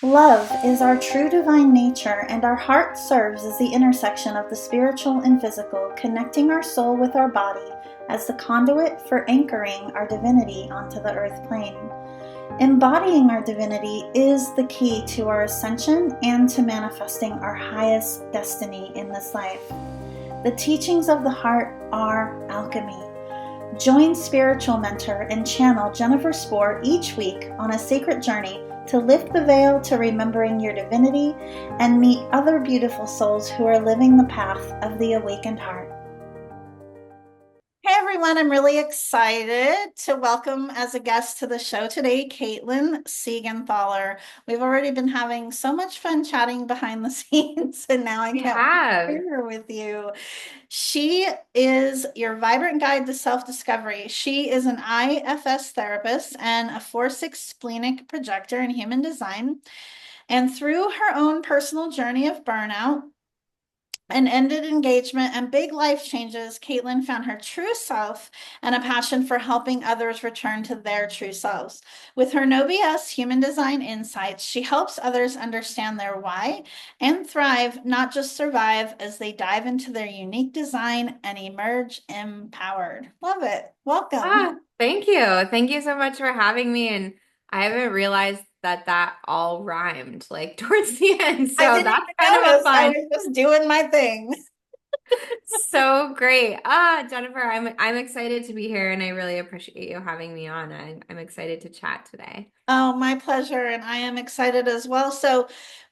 Love is our true divine nature, and our heart serves as the intersection of the spiritual and physical, connecting our soul with our body as the conduit for anchoring our divinity onto the earth plane. Embodying our divinity is the key to our ascension and to manifesting our highest destiny in this life. The teachings of the heart are alchemy. Join spiritual mentor and channel Jennifer Spohr each week on a sacred journey to lift the veil to remembering your divinity and meet other beautiful souls who are living the path of the awakened heart. Hey everyone, I'm really excited to welcome as a guest to the show today, Caitlan Siegenthaler. We've already been having so much fun chatting behind the scenes, and now I We can't wait to have. share her with you. She is your vibrant guide to self-discovery. She is an IFS therapist and a 4/6 splenic projector in human design. And through her own personal journey of burnout and ended engagement and big life changes, Caitlan found her true self and a passion for helping others return to their true selves. With her No BS human design insights, she helps others understand their why and thrive, not just survive, as they dive into their unique design and emerge empowered. Love it. Welcome. Thank you. Thank you so much for having me. And I haven't realized that that all rhymed like towards the end. I So didn't that's even kind of a notice. I fun, was just doing my thing. so great. Jennifer, I'm excited to be here and I really appreciate you having me on. I'm excited to chat today. Oh, my pleasure. And I am excited as well. So,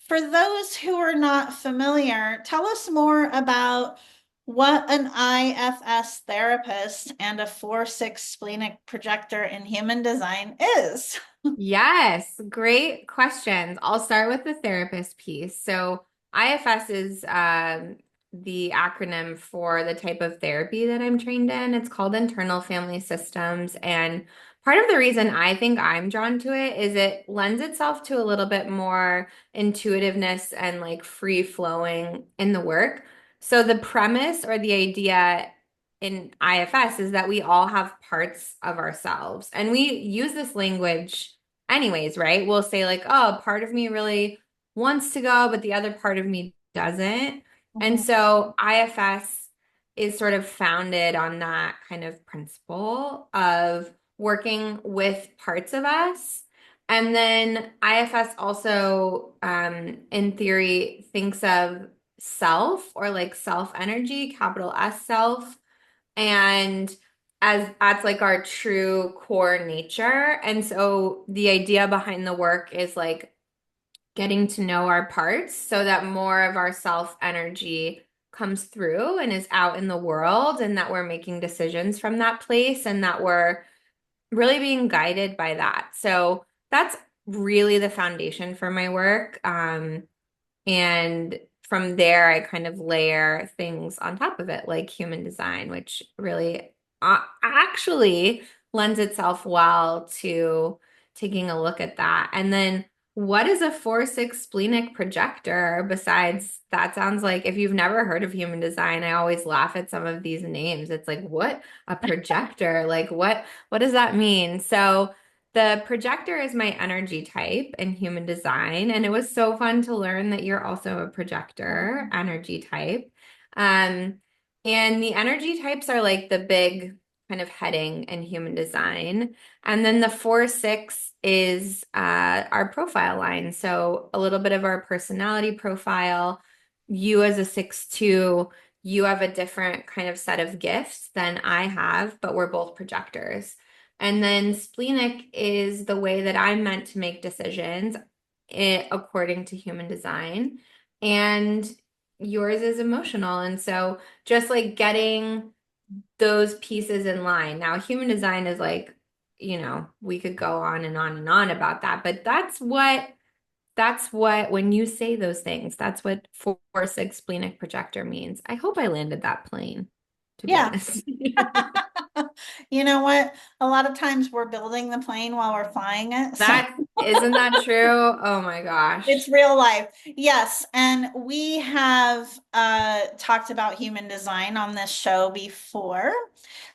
for those who are not familiar, tell us more about what an IFS therapist and a 4/6 splenic projector in human design is. Yes, great questions. I'll start with the therapist piece. So, IFS is the acronym for the type of therapy that I'm trained in. It's called internal family systems. And part of the reason I think I'm drawn to it is it lends itself to a little bit more intuitiveness and like free flowing in the work. So, the premise or the idea in IFS is that we all have parts of ourselves. And we use this language anyways, right? We'll say like, oh, part of me really wants to go, but the other part of me doesn't. And Mhm. so IFS is sort of founded on that kind of principle of working with parts of us. And then IFS also, in theory, thinks of self or like self energy, capital S self, and as that's like our true core nature. And so the idea behind the work is like getting to know our parts so that more of our self energy comes through and is out in the world, and that we're making decisions from that place and that we're really being guided by that. So that's really the foundation for my work. And from there, I kind of layer things on top of it, like human design, which really actually lends itself well to taking a look at that. And then, what is a 4/6 splenic projector? Besides, that sounds like if you've never heard of human design, I always laugh at some of these names. It's like, what a projector? Like, what does that mean? So, the projector is my energy type in human design, and it was so fun to learn that you're also a projector energy type. Um, and the energy types are like the big kind of heading in human design. And then the 4/6 is our profile line. So a little bit of our personality profile. You as a 6/2, you have a different kind of set of gifts than I have, but we're both projectors. And then splenic is the way that I'm meant to make decisions according to human design. And yours is emotional. And so just like getting those pieces in line. Now, human design is like, we could go on and on and on about that, but that's what when you say those things, that's what 4/6 splenic projector means. I hope I landed that plane, to be Yeah. honest. You know what? A lot of times we're building the plane while we're flying it. So That isn't that true? Oh my it's gosh. real life. Yes. And we have talked about human design on this show before.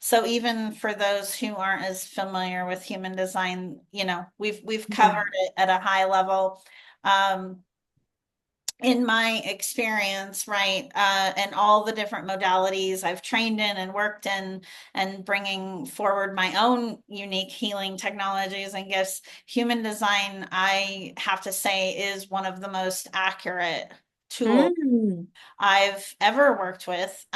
So even for those who aren't as familiar with human design, we've Yeah. covered it at a high level. Um, in my experience, right, and all the different modalities I've trained in and worked in, and bringing forward my own unique healing technologies and gifts, human design, I have to say, is one of the most accurate tools Mm, I've ever worked with.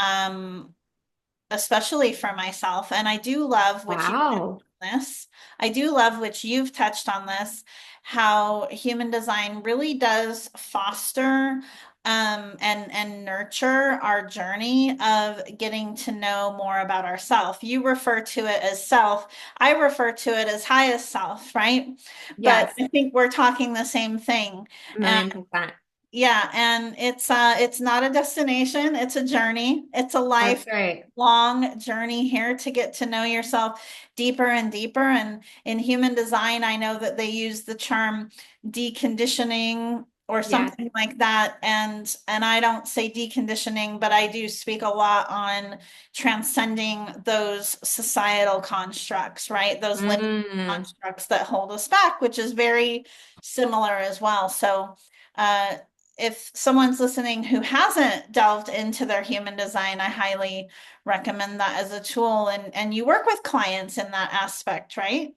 Especially for myself. And I do love, which you touched wow. on this, I do love, which you've touched on this, how human design really does foster and nurture our journey of getting to know more about ourself. You refer to it as self. I refer to it as highest self, right? But Yes, I think we're talking the same thing. a million percent. Yeah, and it's not a destination, it's a journey. It's a That's right. lifelong journey here to get to know yourself deeper and deeper. And in human design, I know that they use the term deconditioning or Yes. something like that. And I don't say deconditioning, but I do speak a lot on transcending those societal constructs, right? Those limiting Mm. constructs that hold us back, which is very similar as well. So uh, if someone's listening who hasn't delved into their human design, I highly recommend that as a tool. And you work with clients in that aspect, right?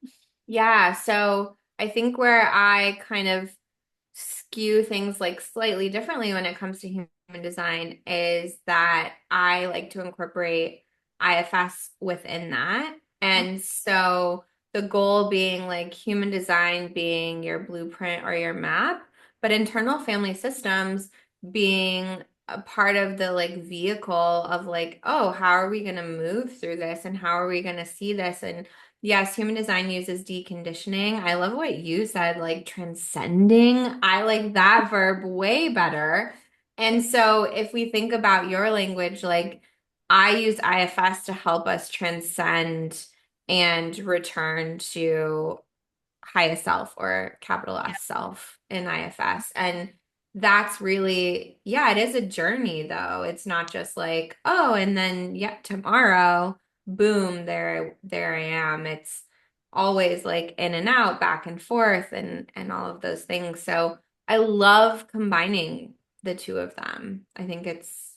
Yeah, so I think where I kind of skew things like slightly differently when it comes to human design is that I like to incorporate IFS within that. And so the goal being like human design being your blueprint or your map, but internal family systems being a part of the like vehicle of like, oh, how are we going to move through this and how are we going to see this? And yes, human design uses deconditioning. I love what you said, like transcending. I like that verb way better. And so if we think about your language, like I use IFS to help us transcend and return to highest self or capital S self in IFS. And that's really, yeah, it is a journey though. It's not just like, oh, and then yeah, tomorrow, boom, there I am. It's always like in and out, back and forth and all of those things. So I love combining the two of them. I think it's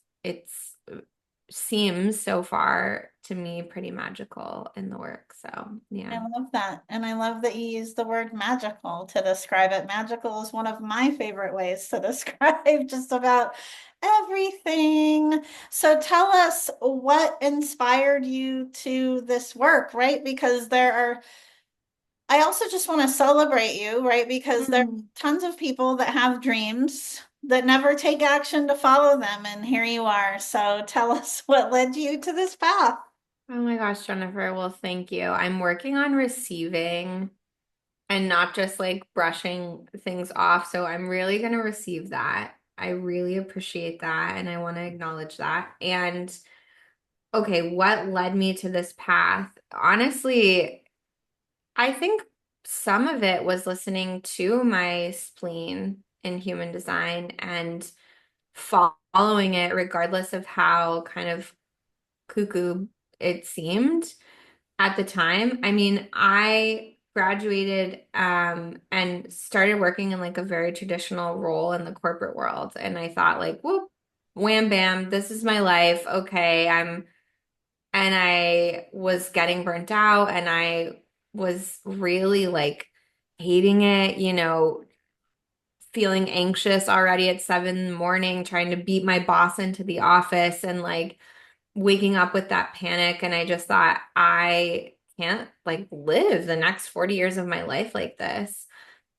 seems so far to me pretty magical in the work. So I yeah. love that. And I love that you use the word magical to describe it. Magical is one of my favorite ways to describe just about everything. So tell us what inspired you to this work, right? Because there are I also just want to celebrate you, right? Because there are Mm. tons of people that have dreams that never take action to follow them. And here you are. So tell us what led you to this path. Oh my gosh, Jennifer. Well, thank you. I'm working on receiving and not just like brushing things off. So I'm really going to receive that. I really appreciate that. And I want to acknowledge that. And okay, what led me to this path? Honestly, I think some of it was listening to my spleen in human design and following it, regardless of how kind of cuckoo it seemed at the time. I mean, I graduated and started working in like a very traditional role in the corporate world. And I thought like, whoop, wham bam, this is my life. Okay, and I was getting burnt out and I was really like hating it, feeling anxious already at 7 in the morning, trying to beat my boss into the office and like waking up with that panic. And I just thought, I can't like live the next 40 years of my life like this.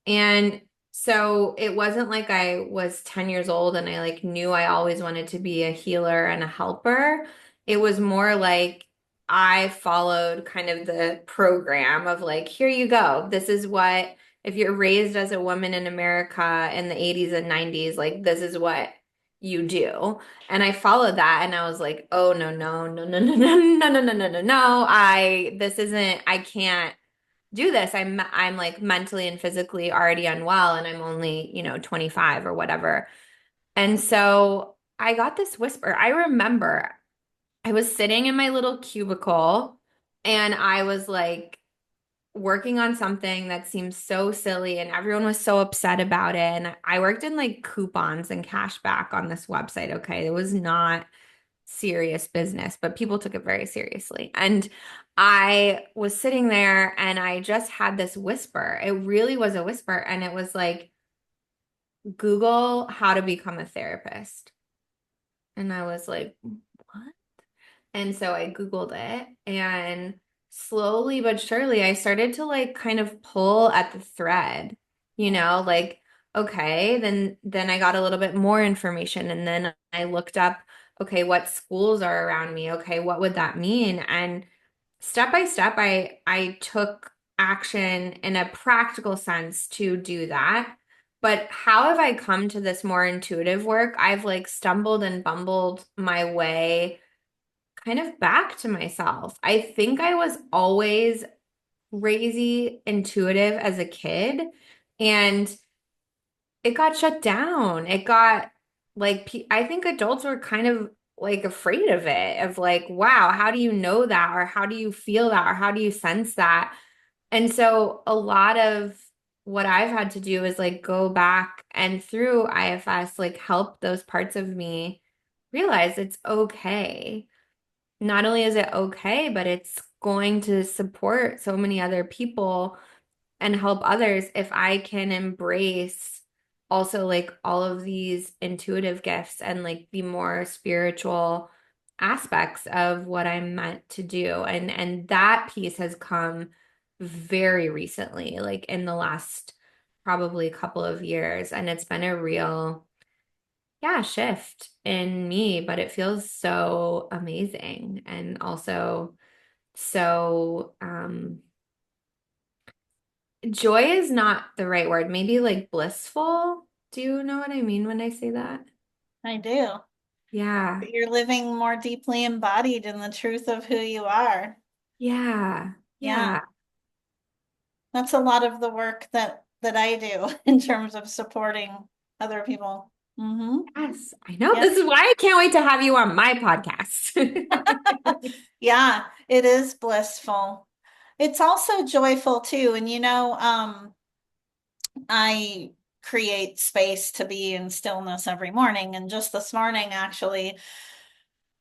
And so it wasn't like I was 10 years old and I like knew I always wanted to be a healer and a helper. It was more like I followed kind of the program of like, here you go. This is what, if you're raised as a woman in America in the 80s and 90s, like this is what you do. And I followed that and I was like, oh no, no, no, no, no, no, no, no, no, no, no, no. This isn't, I can't do this. I'm like mentally and physically already unwell and I'm only, 25 or whatever. And so I got this whisper. I remember I was sitting in my little cubicle and I was like working on something that seemed so silly and everyone was so upset about it. And I worked in like coupons and cash back on this website. Okay. It was not serious business, but people took it very seriously. And I was sitting there and I just had this whisper. It really was a whisper. And it was like, Google how to become a therapist. And I was like, what? And so I Googled it and slowly but surely I started to like kind of pull at the thread, like, okay, then I got a little bit more information and then I looked up, okay, what schools are around me? Okay, what would that mean? And step by step, I took action in a practical sense to do that. But how have I come to this more intuitive work? I've like stumbled and bumbled my way kind of back to myself. I think I was always crazy intuitive as a kid, and it got shut down. It got like, I think adults were kind of like afraid of it, of like, wow, how do you know that? Or how do you feel that? Or how do you sense that? And so a lot of what I've had to do is like go back and through IFS, like help those parts of me realize it's okay. Not only is it okay, but it's going to support so many other people and help others if I can embrace also like all of these intuitive gifts and like the more spiritual aspects of what I'm meant to do. And that piece has come very recently, like in the last probably couple of years. And it's been a real, yeah, shift in me, but it feels so amazing and also so joy is not the right word. Maybe like blissful. Do you know what I mean when I say that? I do. Yeah. You're living more deeply embodied in the truth of who you are. Yeah. Yeah, Yeah. that's a lot of the work that I do in terms of supporting other people. Yes. I know. Yeah. This is why I can't wait to have you on my podcast. Yeah, it is blissful. It's also joyful too. And I create space to be in stillness every morning. And just this morning, actually,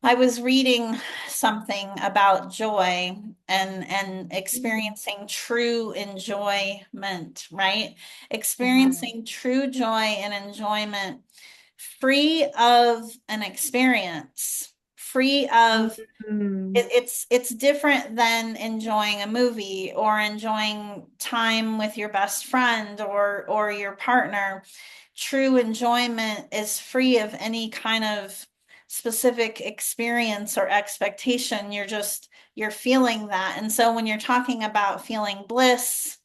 I was reading something about joy and experiencing true enjoyment, right? Yeah. Experiencing true joy and enjoyment free of an experience, free of Mm, it's different than enjoying a movie or enjoying time with your best friend or your partner. True enjoyment is free of any kind of specific experience or expectation. You're feeling that. And so when you're talking about feeling bliss,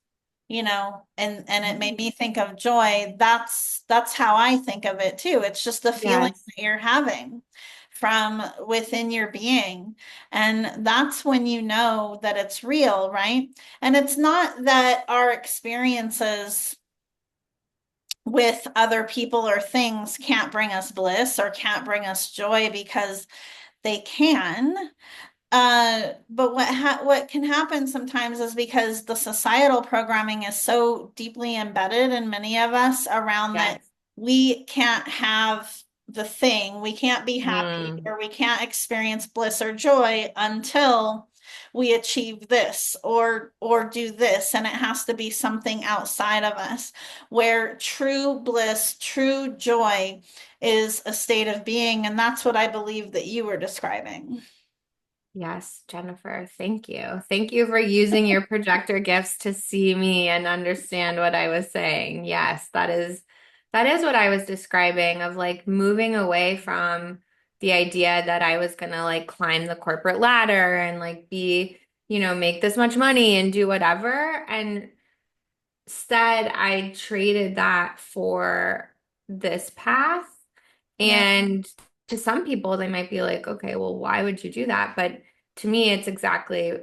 and it made me think of joy, that's how I think of it too. It's just the feeling yes. that you're having from within your being. And that's when you know that it's real, right? And it's not that our experiences with other people or things can't bring us bliss or can't bring us joy, because they can. But what can happen sometimes is because the societal programming is so deeply embedded in many of us around that Yes. we can't have the thing, we can't be happy, Mm, or we can't experience bliss or joy until we achieve this or do this, and it has to be something outside of us, where true bliss, true joy is a state of being. And that's what I believe that you were describing. yes, Jennifer, thank you. Thank you for using your projector gifts to see me and understand what I was saying. Yes, that is what I was describing of like moving away from the idea that I was gonna like climb the corporate ladder and like be, make this much money and do whatever. And instead, I traded that for this path. Yeah. And to some people, they might be like, okay, well, why would you do that? But to me, it's exactly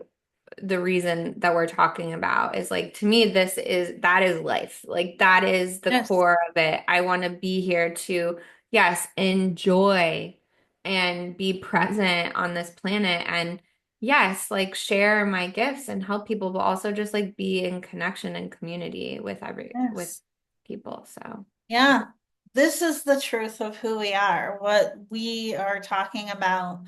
the reason that we're talking about is like, to me, that is life. Like, that is the Yes. core of it. I want to be here to, yes, enjoy and be present on this planet. And yes, like share my gifts and help people, but also just like be in connection and community with Yes. people. So, yeah. Yeah. This is the truth of who we are, what we are talking about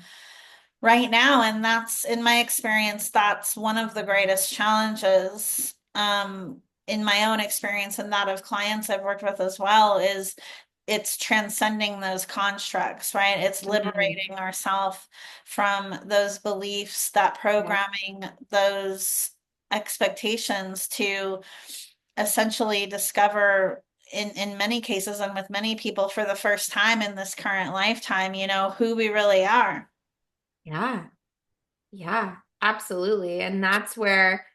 right now. And that's, in my experience, that's one of the greatest challenges, in my own experience and that of clients I've worked with as well, is it's transcending those constructs, right? It's Mhm. liberating ourselves from those beliefs, that Yep. programming, those expectations to essentially discover in many cases and with many people for the first time in this current lifetime, who we really are. Yeah. Yeah, absolutely. And that's where,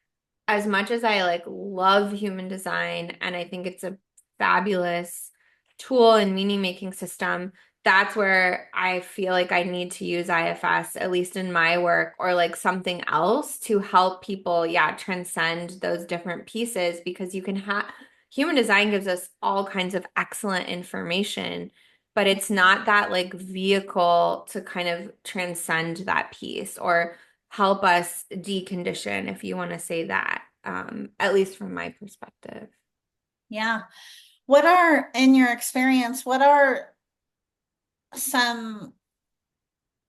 as much as I like love human design and I think it's a fabulous tool and meaning making system, that's where I feel like I need to use IFS, at least in my work, or like something else to help people, yeah, transcend those different pieces because you can have human design gives us all kinds of excellent information, but it's not that like vehicle to kind of transcend that piece or help us decondition, if you want to say that, at least from my perspective. Yeah. What are, in your experience, what are some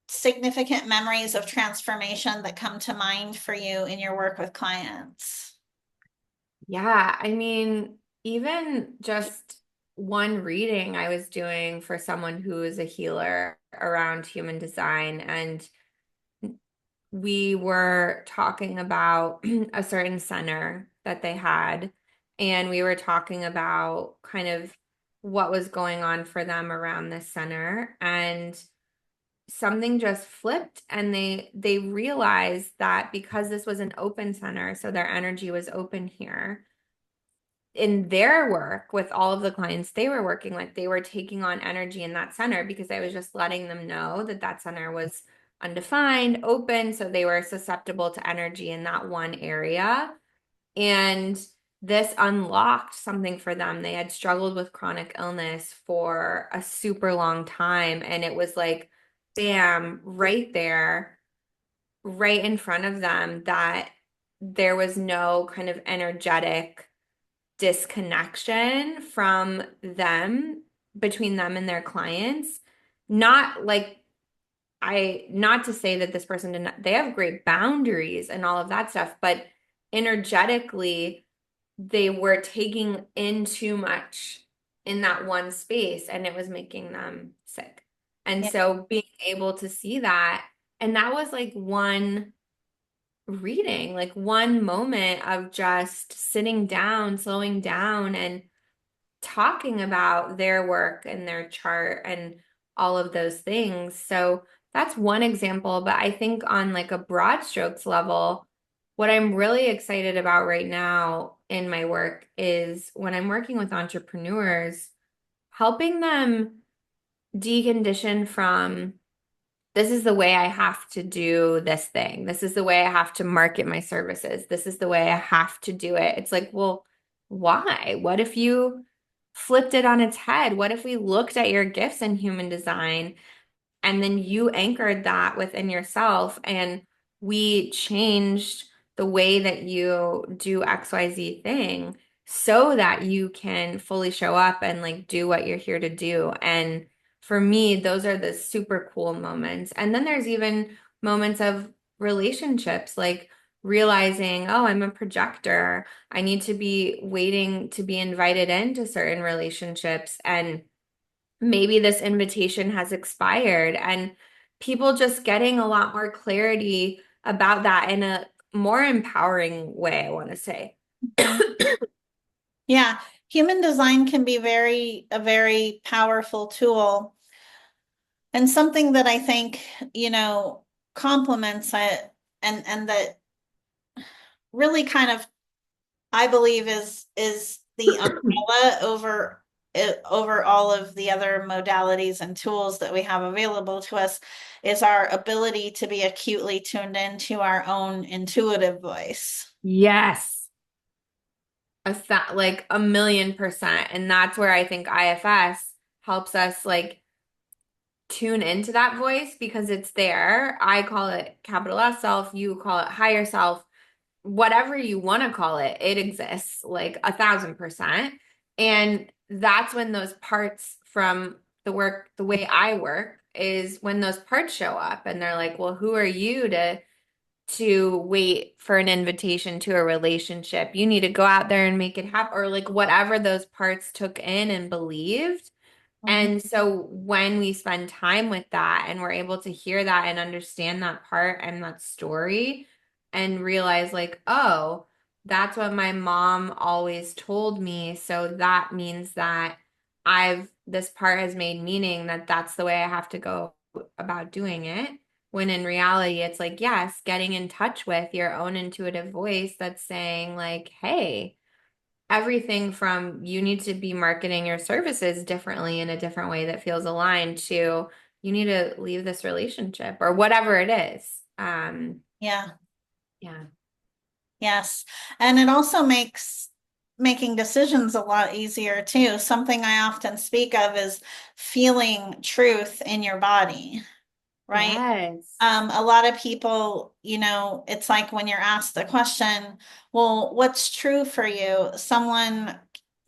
significant memories of transformation that come to mind for you in your work with clients? Yeah, I mean, even just one reading I was doing for someone who is a healer around human design, and we were talking about a certain center that they had, and we were talking about kind of what was going on for them around this center. And something just flipped and they realized that because this was an open center, so their energy was open here in their work with all of the clients they were working with, they were taking on energy in that center because I was just letting them know that that center was undefined, open, so they were susceptible to energy in that one area. And this unlocked something for them. They had struggled with chronic illness for a super long time. And it was like, bam, right there, right in front of them, that there was no kind of energetic disconnection from them, between them and their clients. Not like not to say that this person didn't, they have great boundaries and all of that stuff, but energetically, they were taking in too much in that one space and it was making them sick. And Yeah. so being able to see that, and that was like one reading, like one moment of just sitting down, slowing down, and talking about their work and their chart and all of those things. So that's one example. But I think on like a broad strokes level, what I'm really excited about right now in my work is when I'm working with entrepreneurs, helping them decondition from this is the way I have to do this thing. This is the way I have to market my services. This is the way I have to do it. It's like, well, why? What if you flipped it on its head? What if we looked at your gifts in human design and then you anchored that within yourself and we changed the way that you do XYZ thing so that you can fully show up and like do what you're here to do. And for me, those are the super cool moments. And then there's even moments of relationships, like realizing, oh, I'm a projector. I need to be waiting to be invited into certain relationships. And maybe this invitation has expired, and people just getting a lot more clarity about that in a more empowering way, I want to say. Mhm. Yeah. Human design can be a very powerful tool and something that I think, complements it and that really kind of, I believe, is the umbrella over all of the other modalities and tools that we have available to us, is our ability to be acutely tuned into our own intuitive voice. Yes, like 1,000,000%. And that's where I think IFS helps us like tune into that voice because it's there. I call it capital S self, you call it higher self, whatever you want to call it, it exists like 1,000%. And that's when those parts from the work, the way I work, is when those parts show up and they're like, well, who are you to wait for an invitation to a relationship? You need to go out there and make it happen, or like whatever those parts took in and believed. Mhm. And so when we spend time with that and we're able to hear that and understand that part and that story and realize like, oh, that's what my mom always told me. So that means that this part has made meaning that that's the way I have to go about doing it. When in reality, it's like, yes, getting in touch with your own intuitive voice that's saying like, hey, everything from you need to be marketing your services differently in a different way that feels aligned to you need to leave this relationship or whatever it is. Yeah. Yeah. Yes. And it also makes making decisions a lot easier too. Something I often speak of is feeling truth in your body, right? Yes. A lot of people, it's like when you're asked the question, well, what's true for you?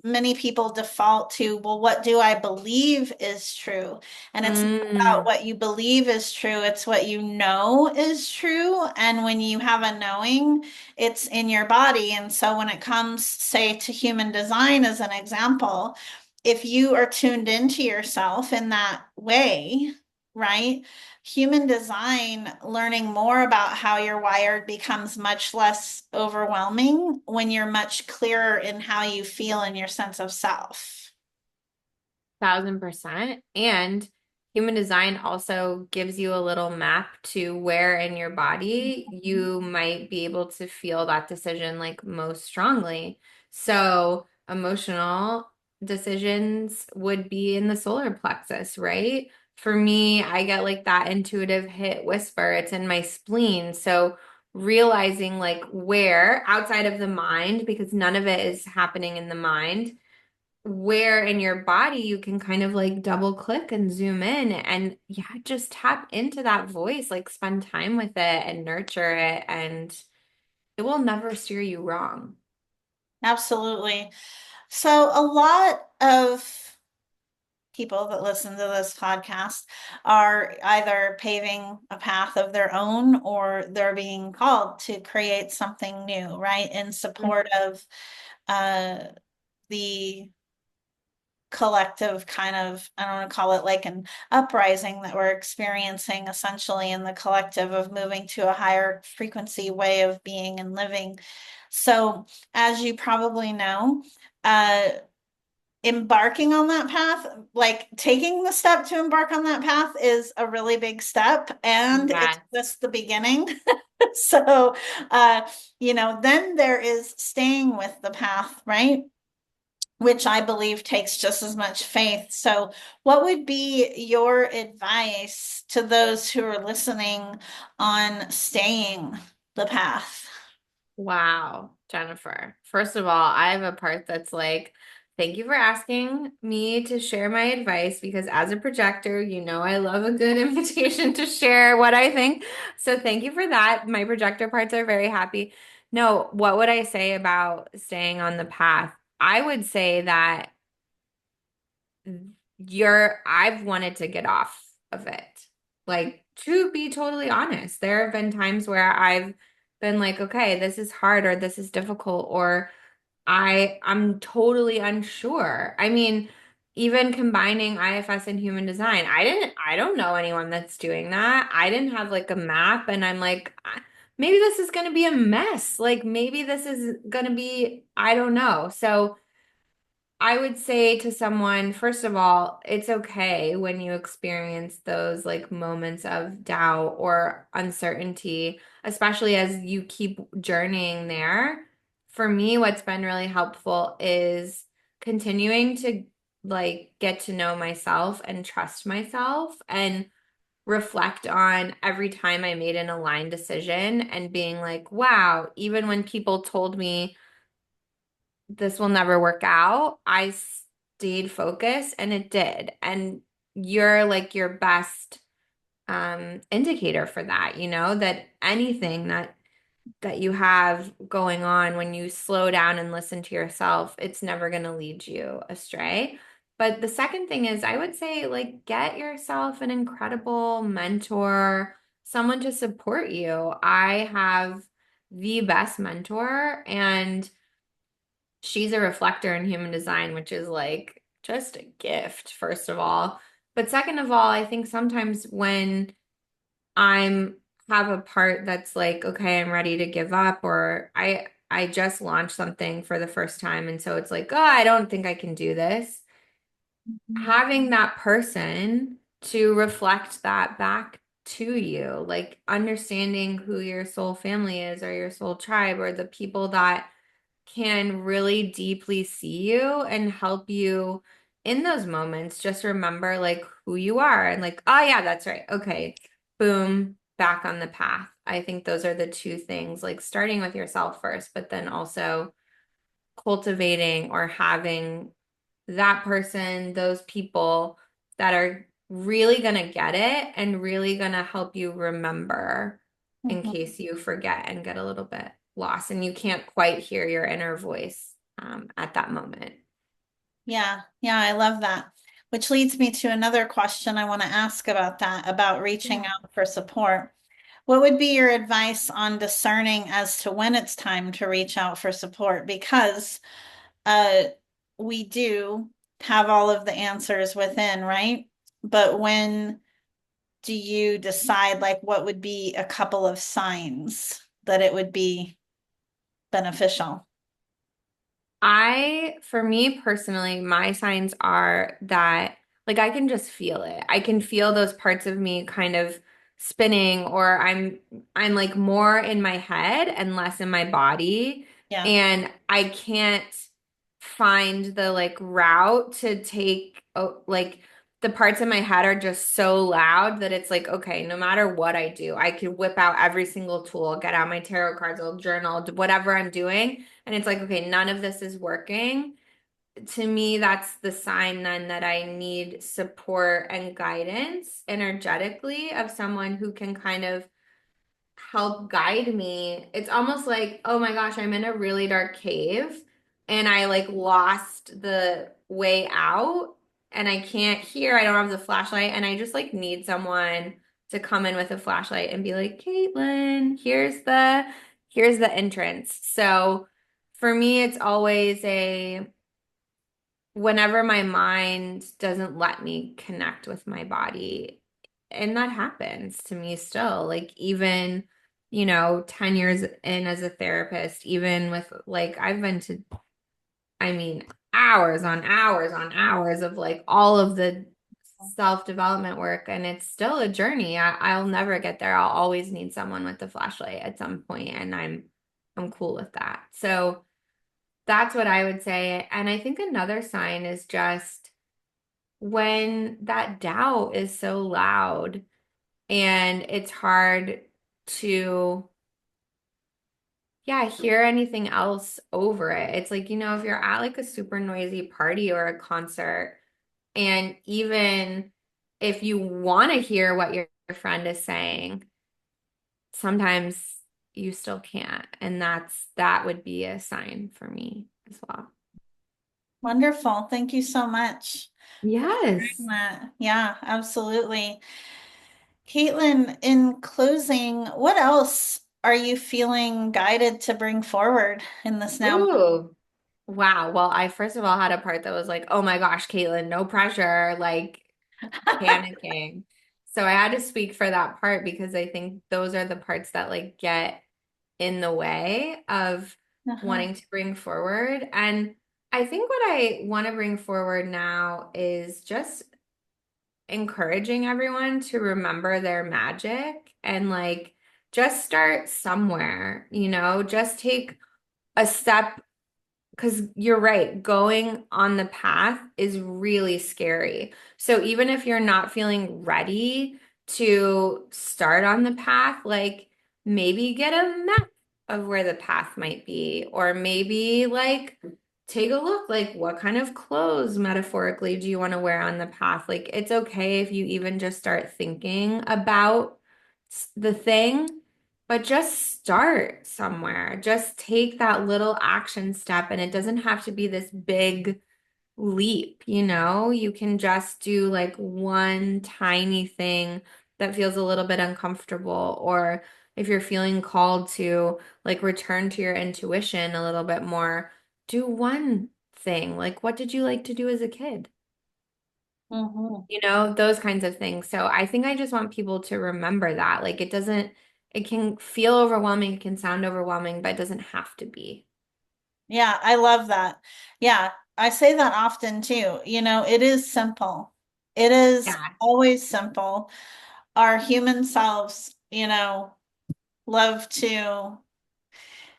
Many people default to, well, what do I believe is true? And it's not about Mm, what you believe is true, it's what you know is true. And when you have a knowing, it's in your body. And so when it comes, say, to human design as an example, if you are tuned into yourself in that way, right? Human design, learning more about how you're wired becomes much less overwhelming when you're much clearer in how you feel in your sense of self. 1,000%. And human design also gives you a little map to where in your body you might be able to feel that decision like most strongly. So, emotional decisions would be in the solar plexus, right? For me, I get like that intuitive hit whisper. It's in my spleen. So, realizing like where outside of the mind, because none of it is happening in the mind, where in your body you can kind of like double click and zoom in and yeah, just tap into that voice, like spend time with it and nurture it, and it will never steer you wrong. Absolutely. So, a lot of people that listen to this podcast are either paving a path of their own or they're being called to create something new, right? In support of uh, the collective kind of, I don't want to call it like an uprising that we're experiencing essentially in the collective of moving to a higher frequency way of being and living. So, as you probably know, uh, embarking on that path, like taking the step to embark on that path, is a really big step, and it's Yes. just the beginning. So, then there is staying with the path, right? Which I believe takes just as much faith. So, what would be your advice to those who are listening on staying the path? Wow, Jennifer. First of all, I have a part that's like, thank you for asking me to share my advice because as a projector, you know I love a good invitation to share what I think. So thank you for that. My projector parts are very happy. No, what would I say about staying on the path? I would say that I've wanted to get off of it. Like, to be totally honest, there have been times where I've been like, okay, this is hard or this is difficult or I'm totally unsure. I mean, even combining IFS and human design, I don't know anyone that's doing that. I didn't have like a map and I'm like, maybe this is going to be a mess. Like maybe this is going to be, I don't know. So I would say to someone, first of all, it's okay when you experience those like moments of doubt or uncertainty, especially as you keep journeying there. For me, what's been really helpful is continuing to like get to know myself and trust myself and reflect on every time I made an aligned decision and being like, wow, even when people told me this will never work out, I stayed focused and it did. And you're like your best indicator for that, that anything that you have going on, when you slow down and listen to yourself, it's never going to lead you astray. But the second thing is, I would say, like, get yourself an incredible mentor, someone to support you. I have the best mentor, and she's a reflector in human design, which is like just a gift, first of all. But second of all, I think sometimes when I'm have a part that's like, okay, I'm ready to give up, or I just launched something for the first time, and so it's like, oh, I don't think I can do this. Having that person to reflect that back to you, like understanding who your soul family is, or your soul tribe, or the people that can really deeply see you and help you in those moments. Just remember like who you are and like, oh yeah, that's right. Okay, boom, back on the path. I think those are the two things, like starting with yourself first, but then also cultivating or having that person, those people that are really going to get it and really going to help you remember in Mhm. case you forget and get a little bit lost and you can't quite hear your inner voice at that moment. Yeah, yeah, I love that. Which leads me to another question I want to ask about that, about reaching Yeah. out for support. What would be your advice on discerning as to when it's time to reach out for support? Because uh, we do have all of the answers within, right? But when do you decide, like, what would be a couple of signs that it would be beneficial? For me personally, my signs are that like I can just feel it. I can feel those parts of me kind of spinning, or I'm like more in my head and less in my body, Yeah. and I can't find the like route to take. Oh, like the parts in my head are just so loud that it's like, okay, no matter what I do, I could whip out every single tool, get out my tarot cards, I'll journal, whatever I'm doing. And it's like, okay, none of this is working. To me, that's the sign then that I need support and guidance energetically of someone who can kind of help guide me. It's almost like, oh my gosh, I'm in a really dark cave and I like lost the way out and I can't hear, I don't have the flashlight, and I just like need someone to come in with a flashlight and be like, Caitlin, here's the entrance. So for me, it's always a whenever my mind doesn't let me connect with my body, and that happens to me still, like even 10 years in as a therapist, even with like I've been to, I mean, hours on hours on hours of like all of the self-development work, and it's still a journey. I'll never get there. I'll always need someone with the flashlight at some point, and I'm cool with that. So that's what I would say. And I think another sign is just when that doubt is so loud and it's hard to, yeah, hear anything else over it. It's like, if you're at like a super noisy party or a concert, and even if you want to hear what your friend is saying, sometimes you still can't. And that would be a sign for me as well. Wonderful. Thank you so much for sharing Yes. that. Yeah, absolutely. Caitlin, in closing, what else are you feeling guided to bring forward in this now? Ooh. Wow. Well, I first of all had a part that was like, oh my gosh, Caitlin, no pressure, like panicking. So I had to speak for that part because I think those are the parts that like get in the way of Uh-huh. wanting to bring forward. And I think what I want to bring forward now is just encouraging everyone to remember their magic and like just start somewhere, just take a step, because you're right, going on the path is really scary. So even if you're not feeling ready to start on the path, like maybe get a map of where the path might be, or maybe like take a look, like what kind of clothes metaphorically do you want to wear on the path? Like it's okay if you even just start thinking about the thing, but just start somewhere. Just take that little action step, and it doesn't have to be this big leap, you know? You can just do like one tiny thing that feels a little bit uncomfortable, or if you're feeling called to like return to your intuition a little bit more, do one thing. Like, what did you like to do as a kid? Mhm. You know, those kinds of things. So I think I just want people to remember that. Like, it doesn't, it can feel overwhelming, it can sound overwhelming, but it doesn't have to be. Yeah, I love that. Yeah, I say that often too. It is simple. It is Yeah. always simple. Our human selves, love to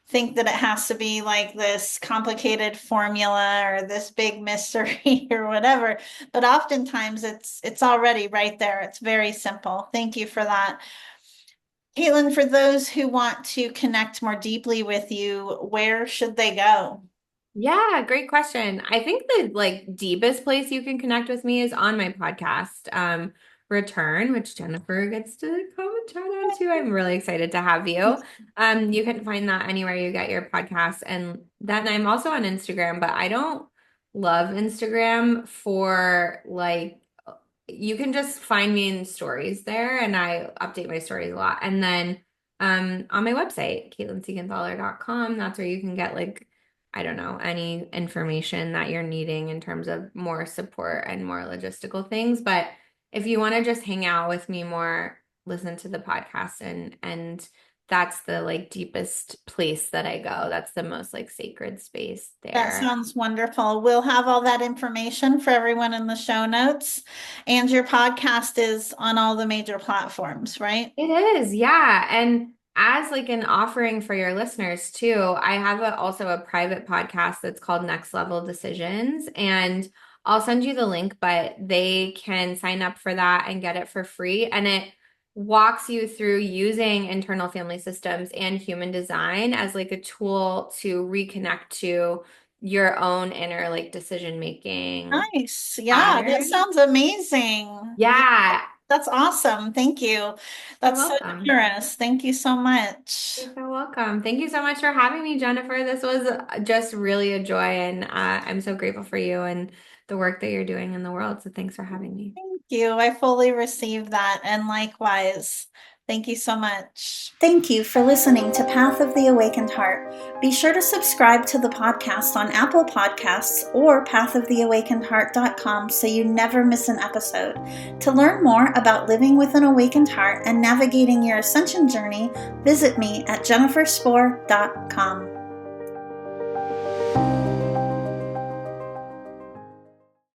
think that it has to be like this complicated formula or this big mystery or whatever. But oftentimes it's already right there. It's very simple. Thank you for that. Caitlan, for those who want to connect more deeply with you, where should they go? Yeah, great question. I think the like deepest place you can connect with me is on my podcast, Return, which Jennifer gets to come and chat on too. I'm really excited to have you. You can find that anywhere you get your podcast, and I'm also on Instagram, but I don't love Instagram for like you can just find me in stories there, and I update my stories a lot. And then on my website, CaitlanSiegenthaler.com, that's where you can get like I don't know, any information that you're needing in terms of more support and more logistical things. But if you want to just hang out with me more, listen to the podcast and that's the like deepest place that I go. That's the most like sacred space That there. sounds wonderful. We'll have all that information for everyone in the show notes. And your podcast is on all the major platforms, right? It is, yeah. And as like an offering for your listeners too, I have also a private podcast that's called Next Level Decisions, and I'll send you the link, but they can sign up for that and get it for free. And it walks you through using internal family systems and human design as like a tool to reconnect to your own inner like decision making Nice. Yeah, that pattern. sounds amazing. Yeah, Yeah, that's awesome. Thank you. you're That's so welcome. generous. Thank you so much. You're so welcome. Thank you so much for having me, Jennifer. This was just really a joy, and I'm so grateful for you and the work that you're doing in the world. So thanks for having me. Thank you. I fully receive that. And likewise, thank you so much. Thank you for listening to Path of the Awakened Heart. Be sure to subscribe to the podcast on Apple Podcasts or pathoftheawakenedheart.com so you never miss an episode. To learn more about living with an awakened heart and navigating your ascension journey, visit me at jenniferspore.com.